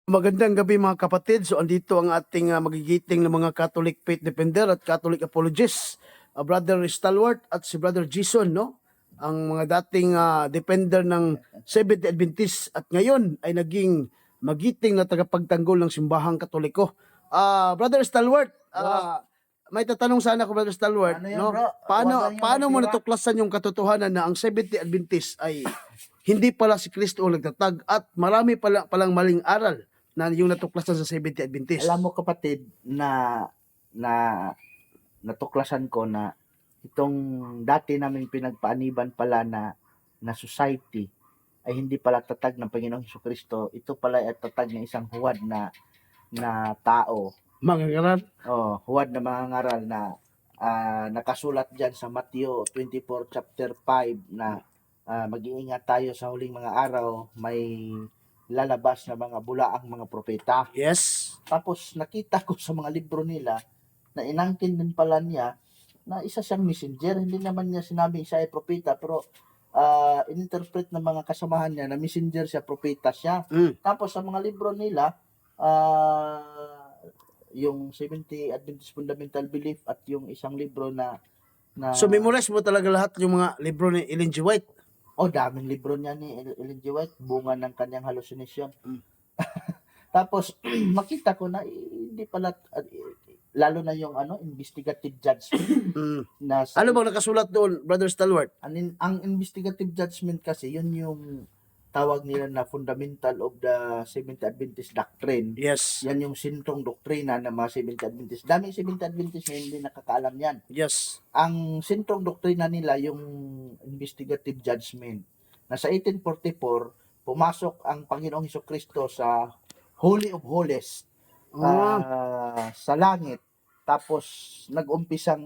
Magandang gabi mga kapatid. So andito ang ating magigiting ng mga Catholic Faith Defender at Catholic Apologists, Brother Stalwart at si Brother Jason, no? Ang mga dating defender ng Seventh-day Adventist at ngayon ay naging magiting na tagapagtanggol ng simbahang Katoliko. Brother Stalwart, may tatanong sana ako, Brother Stalwart, Ano yan, no? bro? Paano mo natuklasan yung katotohanan na ang Seventh-day Adventist ay hindi pala si Kristo ang nagtatag at marami palang maling aral na yung natuklasan sa Seventh-day Adventist? Alam mo kapatid na natuklasan ko na itong dati namin pinagpaaniban pala na society ay hindi pala tatag ng Panginoong Hesukristo. Ito pala ay tatag ng isang huwad na tao. Mangangaral? Huwad na mangangaral na nakasulat diyan sa Matthew 24 chapter 5 na mag-iingat tayo sa huling mga araw, may lalabas na mga bulaang mga propeta. Yes. Tapos nakita ko sa mga libro nila na inangkin din pala niya na isa siyang messenger. Hindi naman niya sinabi siya ay propeta, pero in-interpret ng mga kasamahan niya na messenger siya, propeta siya. Tapos sa mga libro nila, yung 70 Adventist Fundamental Belief at yung isang libro na So memorize mo talaga lahat yung mga libro ni Ellen G. White? daming libro niya ni Ellen G. White, bunga ng kanyang hallucination. Tapos makita ko na hindi pala lalo na yung investigative judgment na Ano bang nakasulat doon, Brother Stalwart? ang investigative judgment kasi yun yung tawag nila na fundamental of the Seventh Adventist doctrine. Yes. Yan yung sintong doktrina ng mga Seventh Adventist. Daming Seventh Adventist na hindi nakakaalam yan. Yes. Ang sintong doktrina nila yung investigative judgment. Na sa 1844, pumasok ang Panginoong Hesukristo sa Holy of Holies sa langit. Tapos nag-umpisang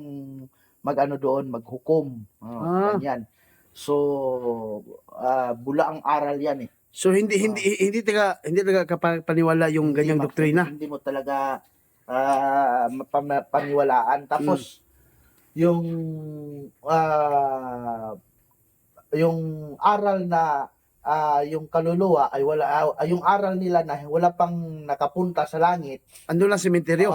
doon, maghukom. Ganyan. So, bula ang aral yan eh. So hindi taga paniwala yung ganyang doktrina. Hindi mo talaga paniwalaan. Tapos yung aral na yung kaluluwa ay wala, yung aral nila na wala pang nakapunta sa langit. Ando lang sementeryo.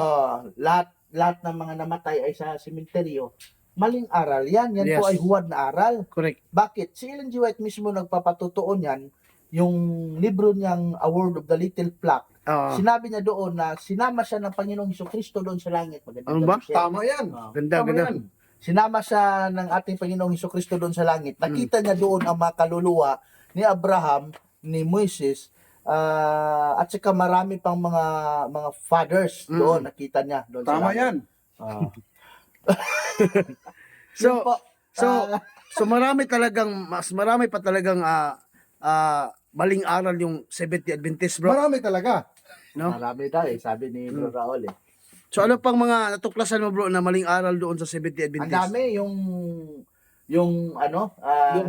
Lahat ng mga namatay ay sa sementeryo. Maling aral yan. Yan Yes. po ay huwad na aral. Correct. Bakit? Si Ellen G. White mismo nagpapatotoo niyan. Yung libro niyang A Word of the Little Flock, sinabi niya doon na sinama siya ng Panginoong Hesukristo doon sa langit. Ano ba? Tama yan. Ganda. Yan. Sinama siya ng ating Panginoong Hesukristo doon sa langit. Nakita niya doon ang mga kaluluwa ni Abraham, ni Moises, at saka marami pang mga fathers doon. Nakita niya doon sa Tama langit. yan. So marami pa talagang maling aral yung Seventh-day Adventist, bro. Marami talaga. No? Marami tayo, sabi ni Bro Raul eh. So ano pang mga natuklasan mo, bro, na maling aral doon sa Seventh-day Ang Adventist? dami yung Yung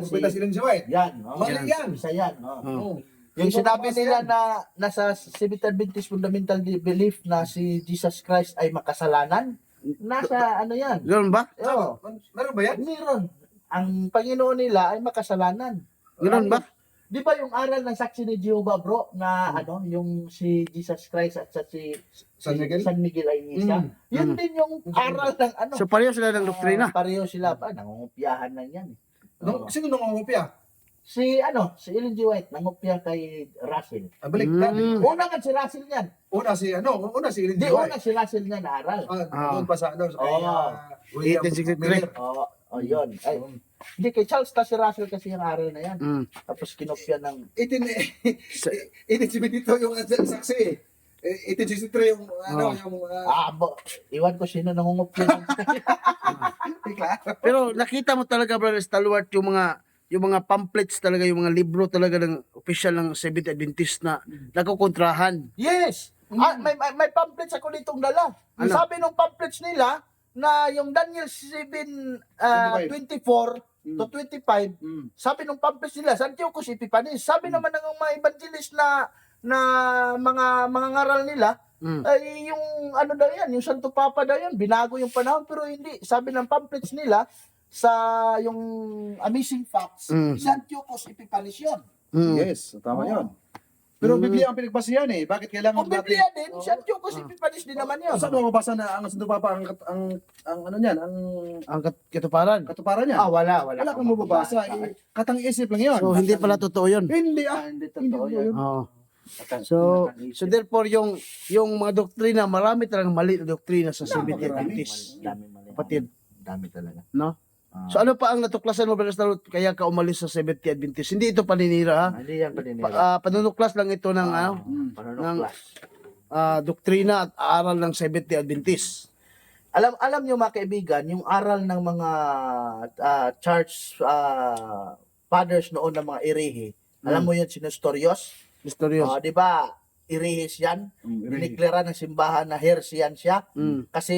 propeta si Ellen G. White. yan, Mali yan. isa yan. Oh. Yung sinabi nila na nasa Seventh Adventist Fundamental Belief na si Jesus Christ ay makasalanan, nasa yan. Ganoon ba? Oo, Meron ba yan? meron. Ang Panginoon nila ay makasalanan. Ganoon ba? Di ba yung aral ng saksi ni Jehovah, bro, na yung si Jesus Christ at si San Miguel? San Miguel ay isa? Yun din yung aral ng So pareho sila ng doktrina. pareho sila pa, nangungupyahan na yan eh. Oo. Sino nangungupya? Si Ellen G. White, nangupya kay Russell. Balik. Una nga si Russell niyan. Una si Ellen G. Di, White. una si Russell niyan na aral. Doon pa sa sa kay Oo. William 1863. Miller. Yun. Ay, hindi kay Charles ta si Russell kasi yung aral na yan. Tapos kinopya ng 1872 yung saksi eh. 1863 yung iwan ko sino nangungupya. Pero nakita mo talaga, Brother Stalwart, yung mga pamphlets talaga, yung mga libro talaga ng official ng Seventh-day Adventist na nagkukontrahan. Yes. May pamphlets ako ditong dala. Ano? Sabi nung pamphlets nila na yung Daniel 7:24 to 25, sabi nung pamphlets nila, San Antiochus Epiphanes. Sabi naman ng mga evangelist na mga ngaral nila, ay yung daw yan, yung Santo Papa daw yan, binago yung panahon, pero hindi. Sabi ng pamphlets nila, sa yung Amazing Facts, San Antiochus Epiphanes yun. Yes, tama yun. Pero Biblia ang pinagbasihan eh. Bakit kailangan Kung Biblia din, si Antiochus Epiphanes din naman yun. Saan mo mabasa na ang Santo Papa ang ano niyan, ang Ang katuparan. katuparan niya? Wala Wala kang mababasa. Eh, katang-isip lang yun. So hindi pala totoo 'yun. Hindi Hindi Hindi totoo totoo yun. yun. Oo. So therefore yung mga doktrina, marami talagang mali na doktrina sa Seventh-day Marami. Adventist. Dami. Kapatid. Dami talaga. No? Ah. So ano pa ang natuklasan mo, Brother Starot, kaya ka umalis sa Seventh-day Adventist? Hindi ito paninira, ha? Hindi yan paninira. Panunuklas lang ito ng Panunuklas. doktrina at aral ng Seventh-day Adventist. Alam niyo mga kaibigan, yung aral ng mga church fathers noon ng mga Irehe, alam mo yun, si Nestorius? Mysterious. Di ba, Irehis yan? Diniklara ng simbahan na heresian siya. Kasi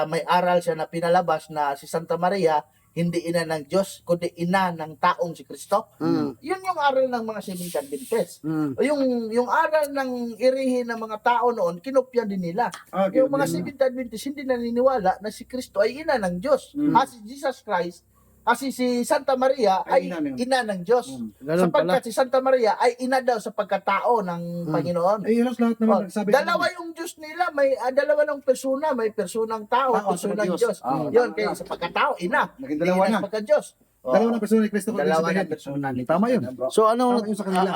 may aral siya na pinalabas na si Santa Maria hindi ina ng Diyos, kundi ina ng taong si Kristo. Yun yung aral ng mga Seventh-day Adventist. Yung aral ng irihin ng mga tao noon, kinopya din nila. Yung mga Seventh-day Adventist hindi naniniwala na si Kristo ay ina ng Diyos. Si Jesus Christ, kasi si Santa Maria ay ina ng Diyos. Ganun pala. Sapagkat si Santa Maria ay ina daw sa pagkatao ng Panginoon. Eh, halos lahat naman nagsabi. Dalawa yung Diyos nila, may dalawa ng persona, may personang tao, Tao, personang Diyos. Diyos. Yun, kaya sa pagkatao, ina. Naging dalawa Ina na. sa pagka-Diyos. Dalawa na persona ni Kristo. Dalawa na persona ni Tama yun. So ano Tama yun sa kanila.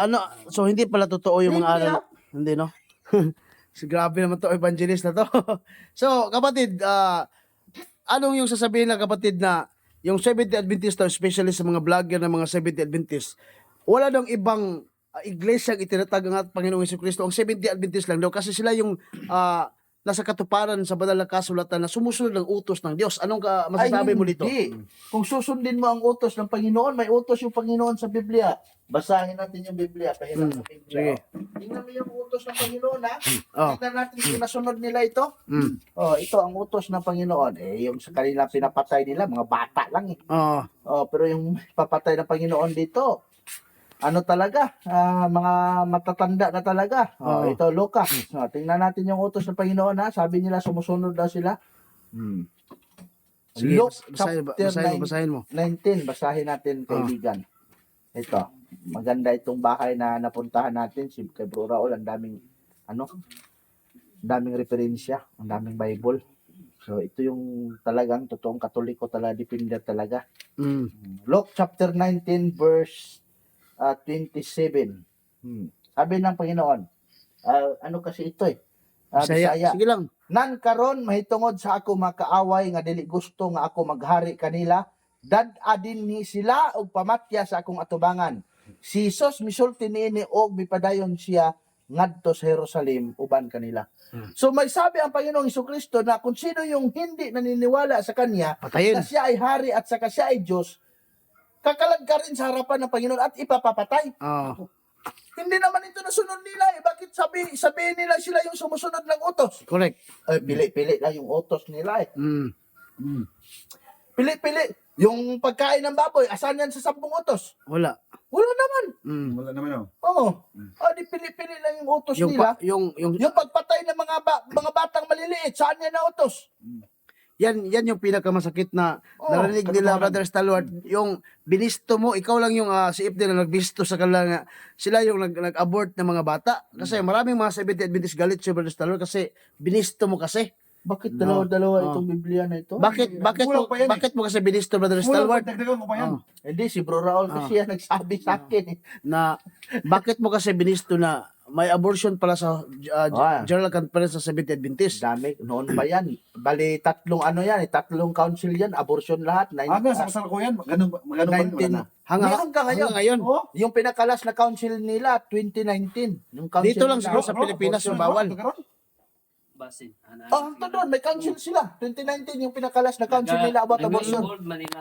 so hindi pala totoo yung mga Hindi, aral. Hindi, no? Si grabe naman to evangelist na to. So kapatid, anong yung sasabihin na kapatid na yung Seventh-day Adventist, especially sa mga vlogger ng mga Seventh-day Adventist, wala daw ibang iglesia ang itinatag ng ating Panginoong Jesucristo. Ang Seventh-day Adventist lang daw kasi sila yung nasa katuparan sa banal na kasulatan na sumusunod ng utos ng Diyos. Anong masasabi mo dito? Hindi. Kung susundin mo ang utos ng Panginoon, may utos yung Panginoon sa Biblia. Basahin natin yung Biblia. Pahiram sa Biblia. Sige. Tingnan mo yung utos ng Panginoon, ha? Oh. Tingnan natin kung nasunod nila ito. Ito ang utos ng Panginoon. Yung sa kanila pinapatay nila, mga bata lang eh. Pero yung papatay ng Panginoon dito, ano talaga, mga matatanda na talaga. Ito, Lucas. Tingnan natin yung utos ng Panginoon, ha? Sabi nila, sumusunod daw sila. Sige, Luke basahin mo. 19, basahin natin, kaibigan. Ito, maganda itong bahay na napuntahan natin, si kay Bro Raul, ang daming, daming referensya, ang daming Bible. So, ito yung talagang totoong Katoliko talaga, depender talaga. Luke chapter 19, verse 27. Sabi ng Panginoon, ano kasi ito eh? Bisaya. Sige lang. Nan karon mahitungod sa ako makaaway nga dili gusto nga ako maghari kanila, dad-adin ni sila og pamatya sa akong atubangan. Si Jesus misulti niini og mipadayon siya ngadto sa Jerusalem uban kanila. So may sabi ang Panginoong Jesucristo na kung sino yung hindi naniniwala sa kanya, Patayin. na siya ay hari at saka siya ay Diyos, kakalag ka rin sa harapan ng Panginoon at ipapapatay. Hindi naman ito nasunod nila eh. Bakit sabihin nila sila yung sumusunod ng utos? Correct. Pili-pili lang yung utos nila eh. Pili-pili. Yung pagkain ng baboy, asan yan sa 10 utos? Wala. Wala naman. Wala naman oh. Oo. Di pili-pili lang yung utos Yung nila. yung Yung pagpatay ng mga batang maliliit, saan yan na utos? yan yung pinakamasakit na narinig nila, Brother Stalwart, yung binisto mo, ikaw lang yung si Ifde na nagbisto sa kanila nga sila yung nag-abort ng mga bata. Kasi maraming mga Seventh-day Adventist galit si Brother Stalwart kasi binisto mo kasi. Bakit dalawa-dalawa itong Biblia na ito? Kulang pa yan, bakit mo kasi binisto, Brother Stalwart? Dagdagan ko pa yan. Hindi, si Bro Raul kasi yan nagsabi sa akin eh. Na bakit mo kasi binisto na may abortion pala sa General Conference sa Seventh-day Adventist? Dami, noon pa yan. Bali, tatlong council yan, abortion lahat. Hanggang sa kasal ko yan, ganun ba? Wala na. Hanggang ngayon. ngayon. Yung pinakalas na council nila, 2019. Yung council Dito lang nila. siguro sa Pilipinas yung bawal. Basin. Ito doon, may council sila. 2019 yung pinakalas na council nila about abortion.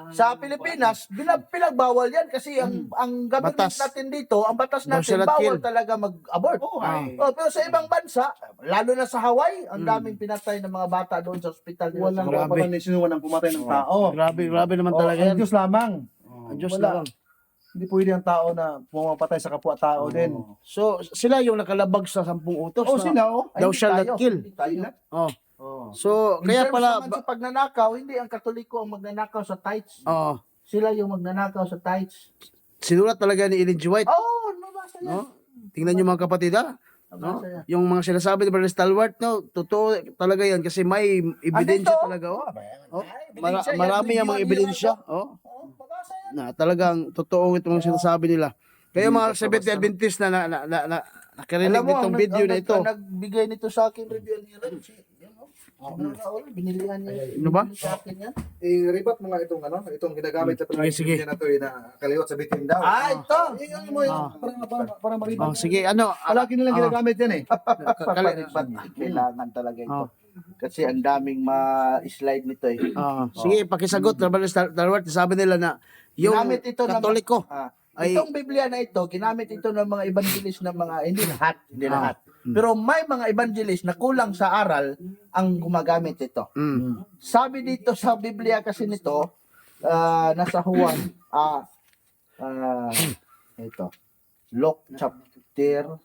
Sa Pilipinas, pinagbawal yan kasi ang government Batas. natin dito, ang batas Thou natin, shalt bawal kill. talaga mag-abort. Pero sa ibang bansa, lalo na sa Hawaii, ang daming pinatay ng mga bata doon sa ospital. Walang Grabe. kapatan ni sinuwan ng pumatay ng tao. Grabe naman talaga yan. Ang Diyos lamang. Ang Diyos Wala. lang. Hindi pwede ang tao na pumapatay sa kapwa-tao din. So, sila yung nakalabag sa 10 utos. Oh, na, sila oh. Thou shalt not kill. Hindi tayo. Oh. Oh. So, In kaya terms pala, naman sa pagnanakaw, hindi ang Katoliko ang magnanakaw sa tithes. oh, Sila yung magnanakaw sa tithes. sinulat talaga ni Ellen G. White. Oh, nabasa yan. No? tingnan niyo mga kapatid ha. No? Nabasa yan. Yung mga sinasabi ni Brother Stalwart, no, totoo talaga yan kasi may ebidensya Andito. talaga. Oh. Oh, Ebidensya yan, marami yung mga review ebidensya. nila Oh, Mabasa yan. na talagang totoo itong mga sinasabi nila. Kaya mga Hindi Seventh basta-basta. Adventist na nakarinig Alam mo, nitong video na ito. ang nagbigay nito sa akin review ni Ron, Raul, binilihan niya. Ano ba? binili Sa akin yan. I-rebat mo nga itong ano, itong ginagamit sa Sige. na to na kaliwat sa bitin daw. Ito. Yung mo yun, para maribat. Oh, sige, ano? Palagi nilang ginagamit yan eh. Kailangan talaga ito. Kasi ang daming ma-slide nito eh. Sige, pakisagot, Brother Stalwart. Sabi nila na yung Ginamit ito ng- Katoliko. Ay- Itong Biblia na ito, ginamit ito ng mga evangelist ng mga, hindi lahat. Pero may mga evangelist na kulang sa aral ang gumagamit ito. Mm. Sabi dito sa Biblia kasi nito, nasa Juan, ito, Luke chapter,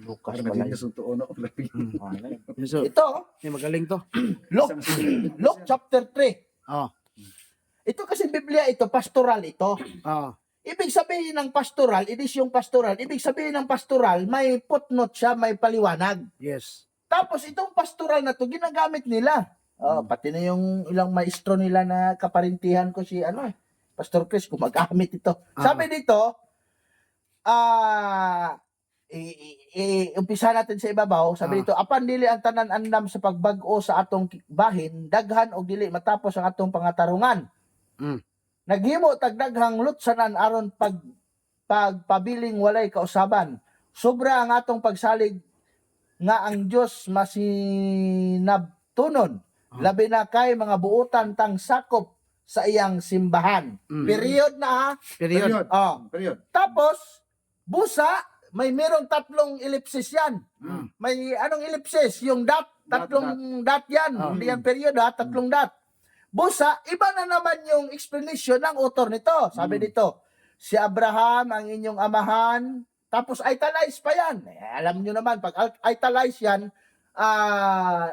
Lucas pala yun. So, Ito, magaling to. Luke chapter 3. Oh. Ito kasi Biblia ito, pastoral ito. Oh. Ibig sabihin ng pastoral, edisyong pastoral, ibig sabihin ng pastoral, may footnote siya, may paliwanag. Yes. Tapos itong pastoral na to ginagamit nila. Pati na yung ilang maestro nila na kaparintihan ko si Pastor Chris gumagamit ito. Sabi dito, umpisa natin sa ibabaw, sabi dito, apan dili ang tanan andam sa pagbag-o sa atong bahin, daghan og dili matapos ang atong pangatarungan. Mm. Naghimo tagdaghang lutsanan aron pagpabiling walay kausaban. Sobra ang atong pagsalig nga ang Dios masinabtunon. Labi na kay mga buutan tang sakop sa iyang simbahan. Period na ha. Period. Period. Tapos busa may merong tatlong ellipsis yan. May anong ellipsis? Yung dot. Tatlong dot yan. Hindi yan period ha. Tatlong dot. Busa, iba na naman yung explanation ng author nito. Sabi dito, si Abraham ang inyong amahan, tapos italize pa yan. Alam nyo naman, pag italize yan,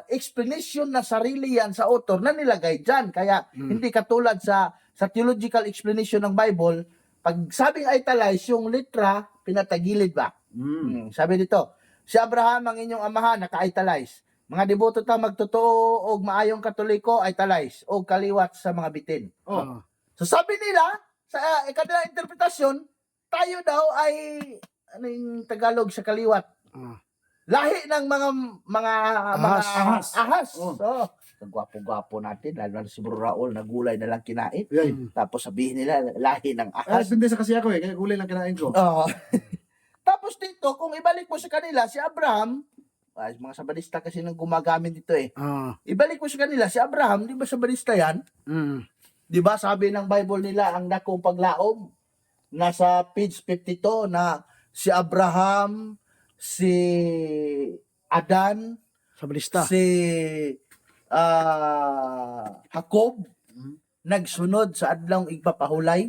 explanation na sarili yan sa author na nilagay dyan. Kaya hindi katulad sa theological explanation ng Bible, pag sabing italize, yung litra, pinatagilid ba? Sabi dito, si Abraham ang inyong amahan, naka-italize. Mga deboto ta magtotoo og maayong Katoliko italize og kaliwat sa mga bitin. So sabi nila sa kanilang interpretasyon, tayo daw ay ano yung Tagalog sa kaliwat? Lahi ng ahas. So, ang gwapo-gwapo natin, lalo na si Bro Raul, nagulay na lang kinain. Tapos sabihin nila, lahi ng ahas. Depende sa kasi ako eh, kaya gulay lang kinain ko. Tapos dito, kung ibalik mo sa kanila, si Abraham, mga sabadista kasi nang gumagamit dito eh. Ibalik mo sa kanila, si Abraham, di ba sabadista yan? Di ba sabi ng Bible nila, ang dakong paglaom, nasa page 52 na si Abraham, si Adan, Sabadista. si Jacob, nagsunod sa adlong igpapahulay.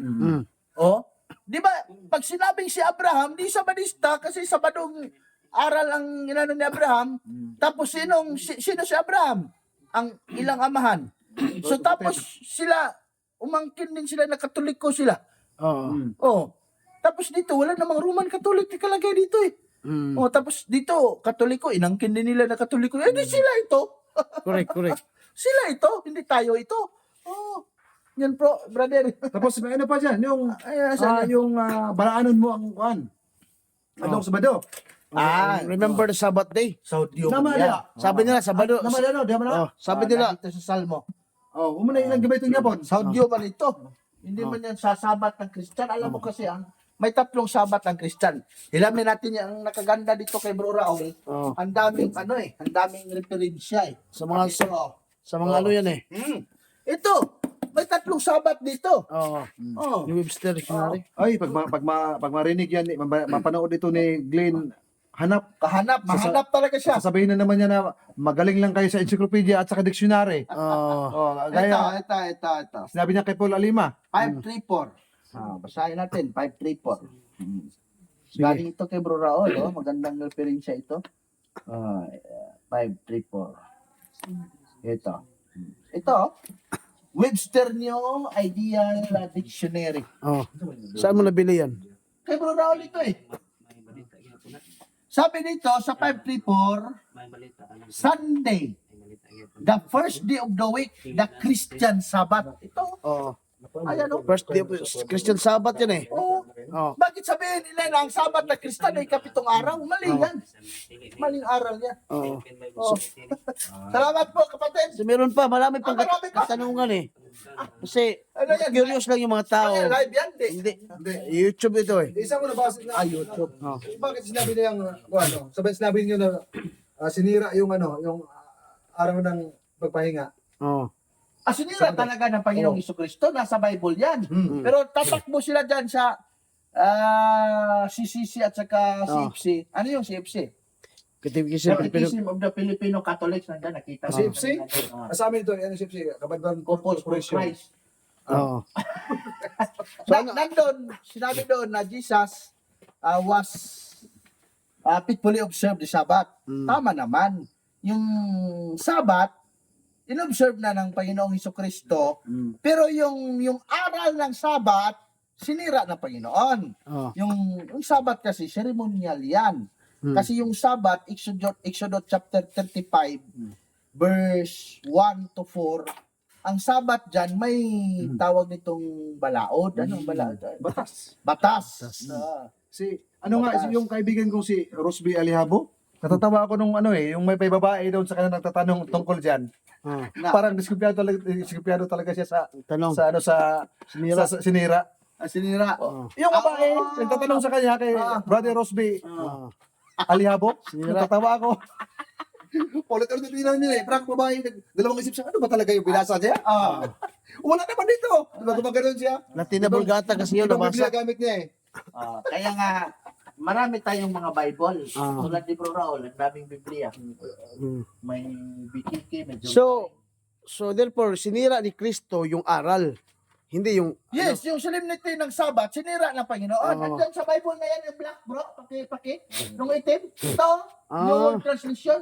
Oh, di ba, pag sinabing si Abraham, di sabadista kasi sabadong aral ang inano ni Abraham. Tapos sino si Abraham? Ang ilang amahan. So tapos sila, umangkin din sila na Katoliko sila. Oh. Tapos dito, wala namang Roman Catholic nakalagay dito eh. Oh, tapos dito, Katoliko, inangkin din nila na Katoliko. Eh, di sila ito. Correct. Sila ito, hindi tayo ito. Oh. Yan brother. Tapos may ano pa dyan, yung Saan yan? yung balaanon mo ang kuan. Adong Sabado. Remember the Sabbath day. Saudio Nama man yan. na. Sabi nila, Sabado. Nama na, di na. Sabi nila, Dito sa Salmo. Oh, umuna ilang gabay itong yapon. Saudio man ito. Hindi man yan sa sabat ng Kristyan. Alam mo kasi may tatlong sabat ng Kristyan. Hilamin natin yung nakaganda dito kay Bro Raul. Ang daming ang daming referensya eh. Sa mga ano yan eh. Ito, may tatlong sabat dito. Yung Webster Dictionary. Ay, pag marinig yan, mapanood ito ni Glenn, Mahanap talaga siya. sasabihin na naman niya na magaling lang kayo sa encyclopedia at saka dictionary. Gaya, Ito. sinabi niya kay Paul Alima. 534. Basahin natin, 534. Galing ito kay Bro Raul, magandang referensya ito. 534. Ito, Webster New Ideal Dictionary. Saan mo nabili yan? kay Bro Raul ito eh. May balita gyapon na. Sabi dito sa 534, May balita alam. Sunday, May balita gyapon. the first day of the week, the Christian Sabbath. Ito, Oh. ayan o. First day of Christian Sabbath yan eh. Oh, Oh. bakit sabihin nila na ang Sabat na Kristan ay kapitong araw? Mali yan. Maling aral yan. Oh. Oh. Salamat po, kapatid. So meron pa, marami pang Marami pa. katanungan eh. Kasi Ano yan? curious lang yung mga tao. Ano yan, live yan? Di. Hindi. YouTube ito eh. Isa ko nabasa na YouTube. Oh. bakit sinabi niya yung sabay sinabi niyo na sinira yung yung araw ng pagpahinga. Oh. Sinira talaga ng Panginoong Isukristo. Nasa Bible yan. Mm. Pero tatakbo sila dyan sa CCC at saka CFC. Ano yung CFC? Catechism of the Filipino Catholics. Nandiyan, nakita mo. CFC? Sa amin ito, ano siya, Kabadban Couples for Christ. Oh. Nandun, sinabi doon na Jesus was faithfully observed the Sabbath. Mm. Tama naman. Yung Sabbath, inobserve na ng Panginoong Hesukristo, pero yung aral ng Sabbath, sinira ng Panginoon. Oh. Yung Sabbath kasi, ceremonial yan. Kasi yung Sabbath, Exodus chapter 35, verse 1 to 4, ang Sabbath dyan, may tawag nitong balaod. Ano ang balaod? Batas. Batas. Si ano nga Batas. yung kaibigan kong si Rosby Alihabo. Natatawa ako nung yung may babae doon sa kanya nagtatanong tungkol diyan. Oh. Na, Parang diskumpiyado talaga siya sa Tanong. sinira. Sa sinira. sinira. Yung babae, nagtatanong sa kanya kay Brother Rosby Oh. Alihabo. Sinira. Natatawa ako. Ulit-ulit tinilang niya eh. Prank babae, dalawang isip siya, ano ba talaga yung binasa niya? Wala naman dito. Diba gumagano'n siya? Latina Vulgata kasi yun Ibang Biblia nabasa. gamit niya eh. Kaya nga, marami tayong mga Bible. Ah. Tulad ni Bro Raul, ang daming Biblia. Mm. May BKK, may John. So therefore, sinira ni Kristo yung aral. Hindi yung Yes, yung solemnity ng Sabat, sinira ng Panginoon. Oo. Andyan sa Bible na yan, yung black bro, paki. Nung itim, ito, Ah. yung World Translation.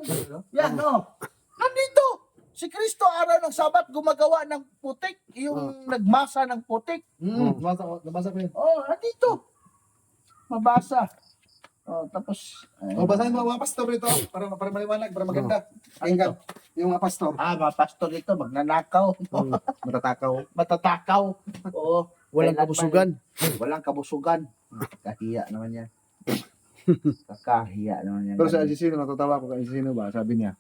Yan, no. Nandito, si Kristo araw ng Sabat, gumagawa ng putik, yung nagmasa ng putik. Nabasa ko yun. Nandito. Mabasa. Tapos, Basahin mo mga pastor ito para maliwanag, para maganda. Pakinggan. Yung mga pastor. mga pastor ito, magnanakaw. Matatakaw. Oo. walang kabusugan. Walang kabusugan. Kahiya naman yan. Kakahiya naman yan. Pero sa Asisino, natatawa ko kay Asisino ba, sabi niya,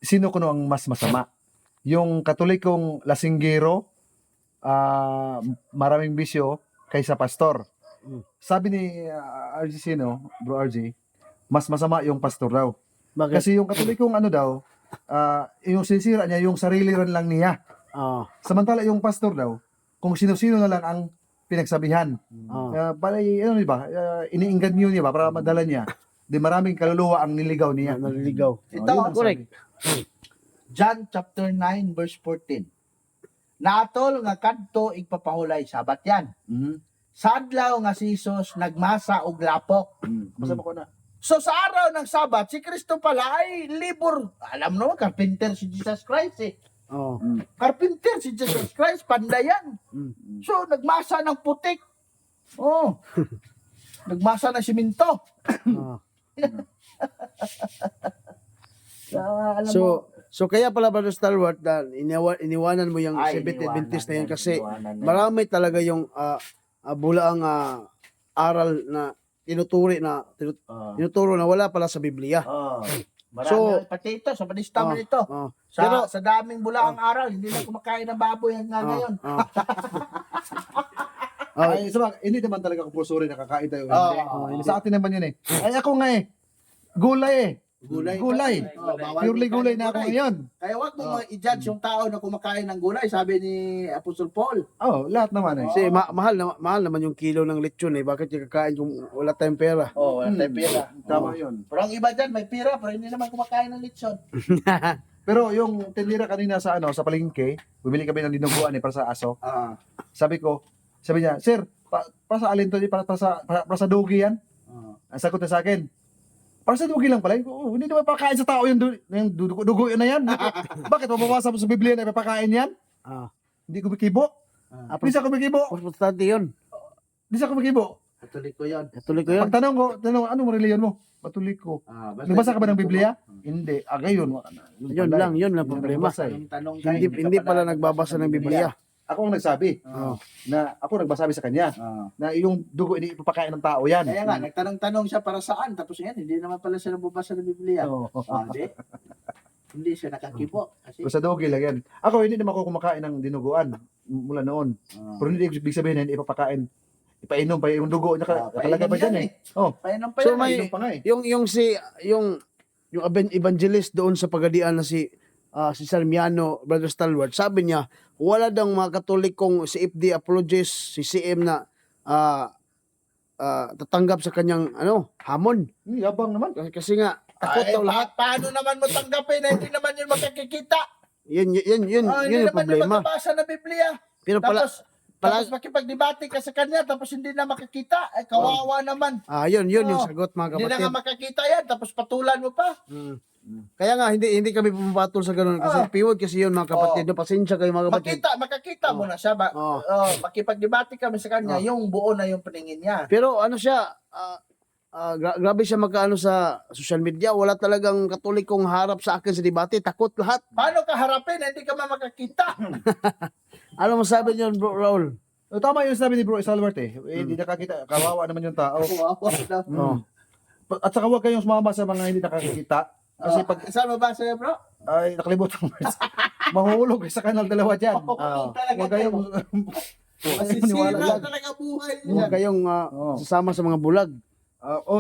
sino kuno ang mas masama? Yung katolikong lasinggero, maraming bisyo, kaysa pastor. Sabi ni Argesino, Bro RG, mas masama yung pastor daw. Bakit? Kasi yung katolikong daw, yung sinisira niya, yung sarili rin lang niya. Oh. Samantala yung pastor daw, kung sino-sino na lang ang pinagsabihan. Oh. Para ano ba, iniinggan niyo niya ba para madala niya. Di maraming kaluluwa ang niligaw niya. Naliligaw. Ito, yun ang correct. John chapter 9 verse 14. Naatol nga kadto igpapahulay sabat yan. Sa adlaw nga si Jesus nagmasa og lapok. Basta mo ko na. So sa araw ng Sabat, si Kristo pala ay libur. Alam mo, carpenter si Jesus Christ eh. Oh. Carpenter si Jesus Christ, pandayan. So nagmasa ng putik. Nagmasa ng simento. Oh. Alam mo, So kaya pala Brother Stalwart na iniwanan mo yung Seventh Adventist na yan kasi marami talaga yung bulaang aral na tinuturo na wala pala sa Biblia. marami. So- Pati ito, sa panista mo nito. Oh. Sa daming bulaang aral, hindi na kumakain ng baboy hanggang ngayon. Ay, hindi naman talaga compulsory nakakain tayo. Oo. Sa atin naman yun eh. Ay ako nga eh. Gulay eh. Gulay. Bawal Purely din gulay kain na ako gulay. ngayon. Kaya wag mo i-judge yung tao na kumakain ng gulay, sabi ni Apostol Paul. Lahat naman eh. Kasi mahal naman yung kilo ng lechon eh. Bakit yung kakain kung wala tayong pera? Wala tayong pera. Tama yun. Pero ang iba dyan, may pera, pero hindi naman kumakain ng lechon. Pero yung tindira kanina sa sa palengke, bumili kami ng dinuguan para sa aso. Sabi niya, "Sir, para sa alin to? Para sa dogi yan?" Ang sagot niya sa akin, "Para sa dugi lang pala." Hindi naman pakain sa tao yung dugo yun na yan. Bakit mababasa mo sa Biblia na ipapakain yan? Ah. Hindi ko bikibo. Hindi siya kumikibo. Importante yun. Hindi siya kumikibo. Katoliko yun. Katoliko yun. Pag tanong, anong reliyon mo? Katoliko. Nagbasa ka ba ng Biblia? Hindi. Ngayon. Yun lang problema. Tanong Hindi pala nagbabasa ng Biblia. Ako ang nagsabi na ako nagbasabi sa kanya na yung dugo hindi ipapakain ng tao yan. Kaya nga, nagtanong-tanong siya para saan. Tapos yan, hindi naman pala siya nababasa ng Biblia. Oo. Hindi siya nakakibo. Kasi, Basta dugo lang yan. Ako hindi naman ako kumakain ng dinuguan mula noon. Pero hindi ibig sabihin hindi ipapakain. Ipainom pa yung dugo nakalagay pa dyan eh. Oh. Painom pa So, yan. may- Painom pa nga eh. yung evangelist doon sa Pagadian na si Sarmiano, Brother Stalwart, sabi niya, wala daw mga Katolikong si FD apologist, si CM na tatanggap sa kanyang hamon. Yabang naman. Kasi nga, takot daw lahat. Paano naman mo tanggapin na hindi naman yun makikita? Yun Hindi yung naman yun problema. magbabasa ng Biblia. Pero Tapos makipagdebate ka sa kanya tapos hindi na makikita. Kawawa naman. yun yung Oo. sagot mga Hindi na kapatid. nga makakita yan. Tapos patulan mo pa. Kaya nga, hindi kami pumapatol sa ganun. Kasi piwod kasi yun mga kapatid. No, pasensya kayo mga kapatid. Makakita mo na siya. Makipagdebate kami sa kanya. Yung buo na yung paningin niya. Pero siya, grabe siya magkaano sa social media. Wala talagang Katolikong harap sa akin sa debate. Takot lahat. Paano ka harapin? Hindi ka makakita. Ano masabi niyo, bro Raul? Tama yung sabi ni Bro Salwart eh. Hindi nakakita. Kawawa naman yung tao. Kawawa daw. Oh. At saka huwag kayong sumama sa mga hindi nakakikita. Kasi pag Saan mo ba sa'yo, bro? ay nakalimutan mo. Mahuhulog sa kanal dalawa dyan. Talaga Huwag kayong Masisira dyan. talaga buhay niya. Huwag kayong sasama sa mga bulag.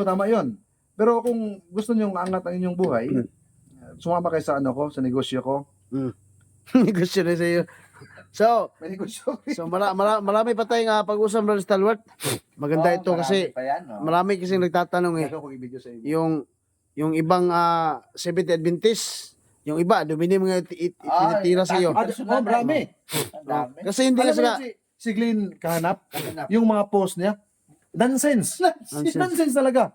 Tama yun. Pero kung gusto nyo angat ang inyong buhay, sumama kayo sa sa negosyo ko. Negosyo na sa iyo. So, May negosyo. marami pa tayong pag-usap, Brother Stalwart. Maganda ito kasi marami kasi nagtatanong eh. Ako i-video sa inyo. Yung ibang Seventh Adventist, yung iba, dumini mga tinitira sa iyo. Marami. Kasi hindi Alam kasi mo yun, si Glenn Kahanap, yung mga post niya, nonsense. Nonsense talaga.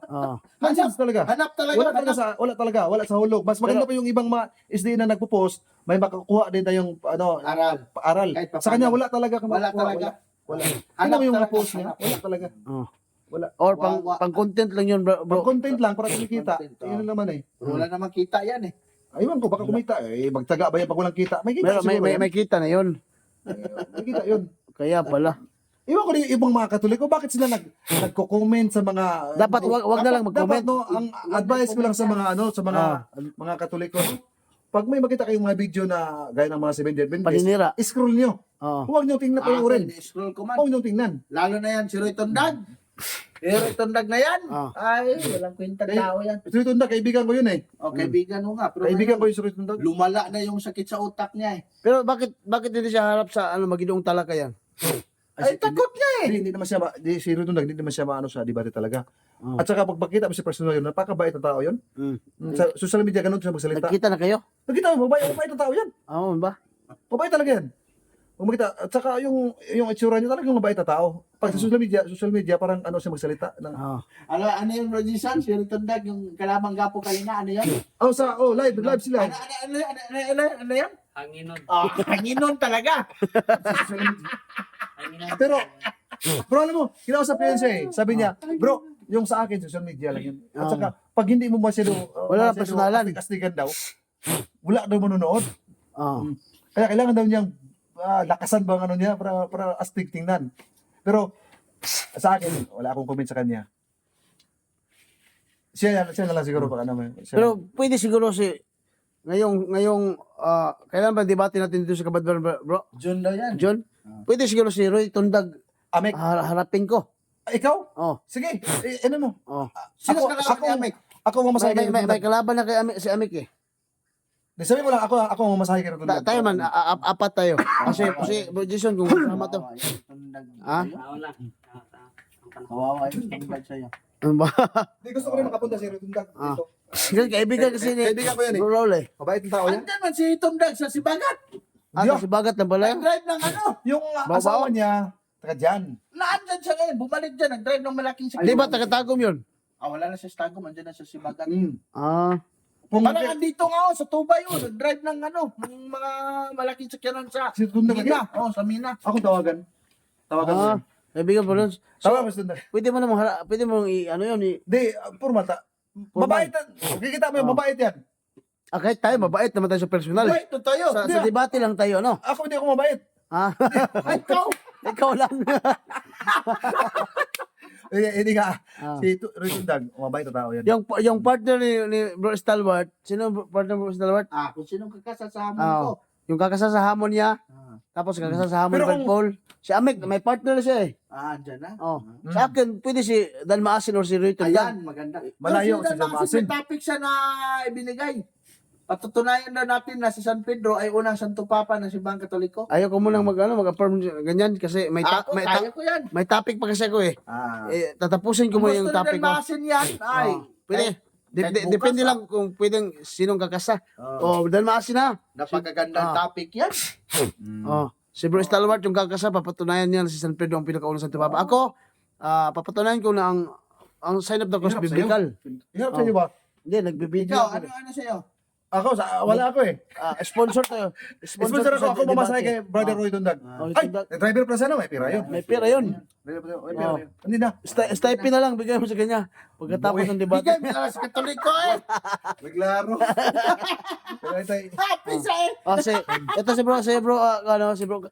Nonsense talaga. Hanap talaga. Wala sa hulog. Mas maganda pa yung ibang mga SD na nagpo-post, may makakuha din tayong aral. Kahit pa Sa kanya paano. wala talaga Wala talaga. Wala. Hanap Tingnan mo yung mga talaga, post niya, hanap. wala talaga. Wala. or Wawa. pang content lang yun, bro. Pag content lang para kumikita. Content, Yun naman eh. Pero wala namang kita yan eh. Ayun ko baka kumita magtaga ba yan pag walang kita? May kita Pero siguro yan. may kita na yun. May kita yun. Kaya pala. Iwan ko rin yung ibang mga Katoliko, bakit sila nagko-comment sa mga Dapat wag na lang mag-comment. Dapat no, ang advice ko lang sa mga mga Katoliko, pag may makita kayong mga video na gaya ng mga 7 Adventist, Paninira. scroll nyo. Oo. Huwag nyo tingnan panoorin. Scroll ko man. Huwag nyo tingnan. Lalo na yan, si Roy Tondag. Roy Tondag na yan. Ay, walang kwenta tao yan. Ito na, kaibigan ko yun eh. O, kaibigan mo nga. Pero Kaibigan ko ngayon, yung Sir Tundag. lumala na yung sakit sa utak niya eh. Pero bakit hindi siya harap sa Maginoong Talakayan? Ay, takot niya eh. Hindi naman siya, si Tundag, hindi naman siya maano sa debate talaga. Oh. At saka pag makita mo si personal yun, napakabait na tao yun. Sa social media, ganun siya magsalita. Nagkita na kayo? Nakita mo, mabait na tao yan. Oo ba? Mabait talaga yan. Kung makita, at saka yung itsura niya talagang mabait na tao. Pag sa social media parang siya magsalita. Oo. Ano yung Rojisan? Si Roy Tondag, yung kalamang gapo kanina, ano yan? Live sila. Ano yan? Hanginon. Hanginon talaga. Hanginon. Pero alam mo, kinausap ko yun siya eh. Sabi niya, bro, yung sa akin, social media lang yun. At saka, pag hindi mo masyado, Wala na personalan. astigan daw, wala daw manonood. Oo. Kaya kailangan daw niyang lakasan ba ang niya para astig tingnan. Pero sa akin, wala akong comment sa kanya. Siya na lang siguro baka naman. Pero pwede siguro ngayong kailan ba debate natin dito sa Kabadbaran, bro? June daw yan. John? Pwede siguro si Roy Tundag Amek, harapin ko. ikaw? Oh. Sige, ano mo? Oh. Sino Ako- ka kalaban ni ako- Amek? Ako ang mamasahe kay May Tundag. kalaban na kay si Amik eh. Sabi mo lang, ako ang mamasahe kay Tundag. Tayo man, apat tayo. Kasi Bro Jason, kung kasama to. Kawawa yung Tondag Ah? sa'yo. Ako lang. Kawawa yung Tondag sa'yo. Ano ba? Hindi gusto ko rin makapunta si Tundag dito. Kasi kaibigan kasi ni Kaibigan ko yan eh. Bro Raul eh. Mabait ng tao yan. Andyan man si Tondag sa Sibagat. Si Bagat na pala yun. Nag-drive ng ano? Yung Babaw. asawa niya, taga dyan. Naandyan siya ngayon. Bumalik dyan. Nag-drive ng malaking sakit. Di ba tagatagom yun? Wala na sa Stagom. Andyan na sa Sibagat. Kung Parang andito nga sa Tuba yun. Nag-drive ng ng mga malaking sakyanan sa si Tundag Mina. lagi, Sa Mina. ako tawagan. Tawagan mo. Ah. yun. Kaibigan po nun. So, Tama, Pastor Dundag. pwede mo namang, pwede mo ano yun, Di, formal. Mabait. Kikita mo yung mabait yan. kahit tayo, mabait naman tayo sa personal. Wait, ito tayo. Sa debate lang tayo, ano? Ako hindi ako mabait. Ha? Ay, ikaw. Ikaw lang. Hindi nga. Ah. Si Roy Dundag, mabait na tao yan. yung partner ni Bro Stalwart, sino ang partner Bro Stalwart? Kung sinong kakasasama Ah. ko. Yung kakasa sa hamon niya, Ah, tapos kakasa sa hamon Pero ni Brad kung- Paul. Si Amik, may partner na siya eh. andyan na. Oh. Sa akin, pwede si Dan Maasin or si Roy Tulgan. Ayan, maganda. Malayo Pero si John Masin. may topic siya na ibinigay. Patutunayan na natin na si San Pedro ay unang Santo Papa ng Simbahang Katoliko. Ayaw ko munang mag-affirm ganyan kasi Ako, kaya ko yan. may topic pa kasi ako eh. Tatapusin ko Kung mo yung gusto topic rin ko. masin yan, ay. Oh, pwede. kahit bukas, Depende lang kung pwedeng sinong kakasa. Oh, Dan Maasin na. Napakagandang topic yan. Oh, si Bro Stalwart yung kakasa, papatunayan niya na si San Pedro ang pinakaunang Santo Papa. Ako, papatunayan ko na ang sign of the cross Hirap sa'yo. biblical. Hirap sa inyo ba? Hindi, nagbibideo Ikaw, ako. ano sa'yo? Ako, wala ako eh. Sponsor tayo. Sponsor ako. Ako mamasahe kay Brother Roy Dundag. Oh, Ay, Dundag. driver plus ano, may pira yun. May pera yun. May pira Oh. yun. Hindi na. Stipend na lang, bigay mo sa kanya. Pagkatapos ng debate. Bigay mo na sa Katoliko eh. Naglaro. Pero ito, Happy sa eh. Ito si bro,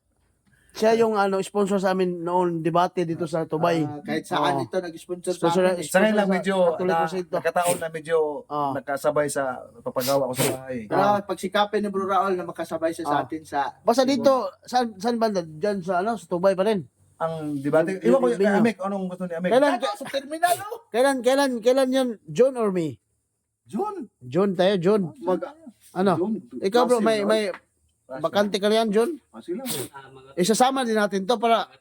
siya yung sponsor sa amin noon debate dito sa Tubay. Kahit saan Oh. ito nag-sponsor sa Sponsor- amin eh. sa ngayon lang medyo Katoliko sa ito. nakataon na medyo Ah. nakasabay sa papagawa ko sa bahay. Pero pagsikapin ni Bro Raul na makasabay siya sa atin sa Basta dito, saan banda? Diyan sa sa Tubay pa rin. Ang debate, iwan ko kay Binyo. Amek, anong gusto ni Amek? Kailan, ano, sa terminal oh. kailan yan? John or me? June. John tayo, John. Ano? Ikaw bro, may bakante ka yan, John? Sila. Isasama din natin to para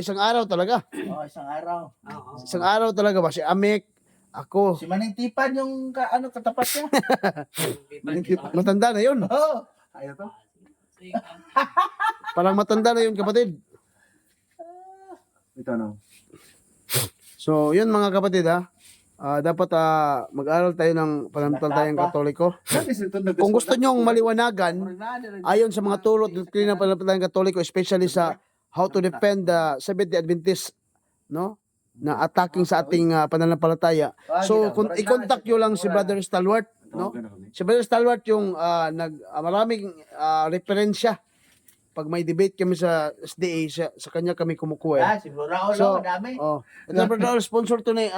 isang araw talaga. Isang araw. Isang araw talaga ba? Si Amek, ako. Si Manang Tipan yung katapat niya. Matanda na yun. Oh. Ayaw to? Parang matanda na yun, kapatid. Ito no. So, yun mga kapatid ha. Dapat mag-aral tayo ng pananampalatayang Katoliko. Kung gusto nyong maliwanagan, ayon sa mga turo at doktrina ng pananampalatayang Katoliko, especially sa how to defend the Seventh-day Adventist, no? Na attacking sa ating pananampalataya. So, i-contact nyo lang si Brother Stalwart, no? Si Brother Stalwart yung maraming referensya. Pag may debate kami sa SDA, sa kanya kami kumukuha. Eh. Si Bro Raul So, madami. Ito Brother Raul, sponsor to na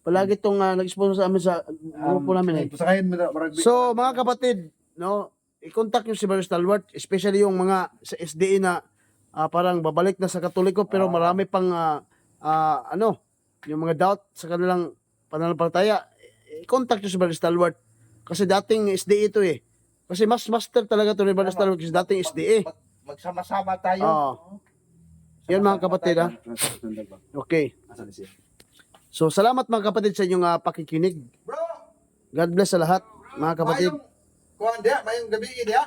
palagi itong nag-sponsor sa amin sa grupo namin eh. Pasakayin mo na, maragbi. So, mga kapatid, no, i-contact nyo si Brother Stalwart, especially yung mga sa SDA na parang babalik na sa Katoliko pero marami pang yung mga doubt sa kanilang pananampalataya. I-contact nyo si Brother Stalwart kasi dating SDA ito eh. Kasi mas master talaga to ni Brother Stalwart kasi dating SDA. Magsama-sama tayo. Yan mga kapatid ha. Okay. So, salamat mga kapatid sa inyong pakikinig. Bro, God bless sa lahat, mga kapatid. kuhan dia, mayong gabi dia.